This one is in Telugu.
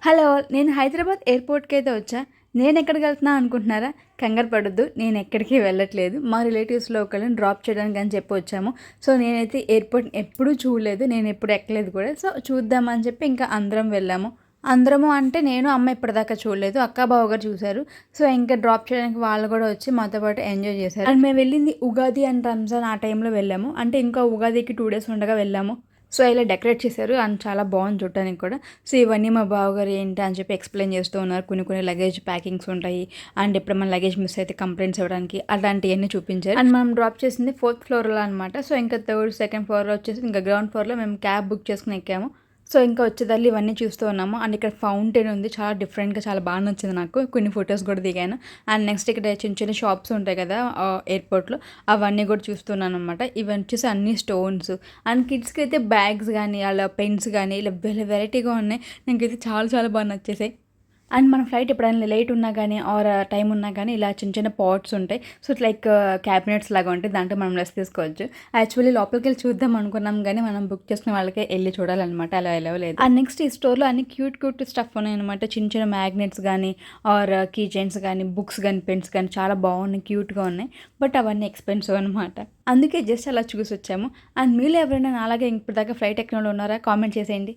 హలో! నేను హైదరాబాద్ ఎయిర్‌పోర్ట్‌కైతే వచ్చా. నేనెక్కడికి వెళ్తున్నా అనుకుంటున్నారా? కంగారు పడొద్దు. నేనెక్కడికి వెళ్ళట్లేదు. మా రిలేటివ్స్‌లో ఒకళ్ళని డ్రాప్ చేయడానికి అని చెప్పి వచ్చాము. సో, నేనైతే ఎయిర్‌పోర్ట్‌ని ఎప్పుడూ చూడలేదు. నేనెప్పుడు ఎక్కలేదు కూడా. సో, చూద్దామని చెప్పి ఇంకా అందరం వెళ్ళాము. అందరము అంటే నేను, అమ్మ ఇప్పటిదాకా చూడలేదు. అక్క, బావ గారు చూసారు. సో, ఇంకా డ్రాప్ చేయడానికి వాళ్ళు కూడా వచ్చి మాతో పాటు ఎంజాయ్ చేశారు. అండ్ మేము వెళ్ళింది ఉగాది అండ్ రంజాన్ ఆ టైంలో వెళ్ళాము. అంటే ఇంకా ఉగాదికి 2 డేస్ ఉండగా వెళ్ళాము. సో, ఇలా డెకరేట్ చేశారు అండ్ చాలా బాగుంది చూడటానికి కూడా. సో, ఇవన్నీ మా బావగారు ఏంటి అని చెప్పి ఎక్స్‌ప్లెయిన్ చేస్తూ ఉన్నారు. కొన్ని లగేజ్ ప్యాకింగ్స్ ఉంటాయి. అండ్ ఎప్పుడేమైనా లగేజ్ మిస్ అయితే కంప్లెయింట్స్ ఇవ్వడానికి అలాంటియన్నీ చూపించారు. అండ్ మనం డ్రాప్ చేసింది 4th ఫ్లోర్‌లో అనమాట. సో, ఇంకా 3rd, 2nd ఫ్లోర్‌లో వచ్చేసి ఇంకా గ్రౌండ్ ఫ్లోర్‌లో మేము క్యాబ్ బుక్ చేసుకొని ఎక్కాము. సో, ఇంకా వచ్చేదారిలో ఇవన్నీ చూస్తూ ఉన్నాము. అండ్ ఇక్కడ ఫౌంటైన్ ఉంది. చాలా డిఫరెంట్‌గా చాలా బాగా నచ్చింది నాకు. కొన్ని ఫోటోస్ కూడా దిగాను. అండ్ నెక్స్ట్ ఇక్కడ చిన్న చిన్న షాప్స్ ఉంటాయి కదా ఎయిర్‌పోర్ట్‌లో. అవన్నీ కూడా చూస్తున్నాననమాట. ఇవి వచ్చేసి అన్నీ స్టోన్స్. అండ్ కిడ్స్‌కి అయితే బ్యాగ్స్ గానీ, అలా పెన్స్ గానీ ఇలా వెరైటీగా ఉన్నాయి. నాకైతే చాలా చాలా బాగా నచ్చేసాయి. అండ్ మన ఫ్లైట్ ఎప్పుడైనా లేట్ ఉన్నా కానీ ఆర్ టైం ఉన్నా కానీ ఇలా చిన్న చిన్న పాట్స్ ఉంటాయి. సో, ఇట్స్ లైక్ క్యాబినెట్స్ లాగా ఉంటాయి. దాంట్లో మనం రెస్ట్ తీసుకోవచ్చు. యాక్చువల్లీ లోపలికెళ్ళి చూద్దాం అనుకున్నాం కానీ మనం బుక్ చేసుకున్న వాళ్ళకే ఎళ్లి చూడాలనమాట. అలా ఎలవ్ లేదు. అండ్ నెక్స్ట్ ఈ స్టోర్‌లో అన్ని క్యూట్ స్టఫ్ ఉన్నాయన్నమాట. చిన్న చిన్న మ్యాగ్నెట్స్ గానీ ఆర్ కీ చైన్స్ గానీ, బుక్స్ గానీ, పెన్స్ గానీ చాలా బాగున్నాయి. క్యూట్‌గా ఉన్నాయి. బట్ అవన్నీ ఎక్స్‌పెన్సివ్ అనమాట. అందుకే జస్ట్ అలా చూసొచ్చాము. అండ్ మీలో ఎవరైనా నాలాగే ఇప్పటిదాకా ఫ్లైట్ ఎక్కినోళ్ళు ఉన్నారా? కామెంట్ చేసేయండి.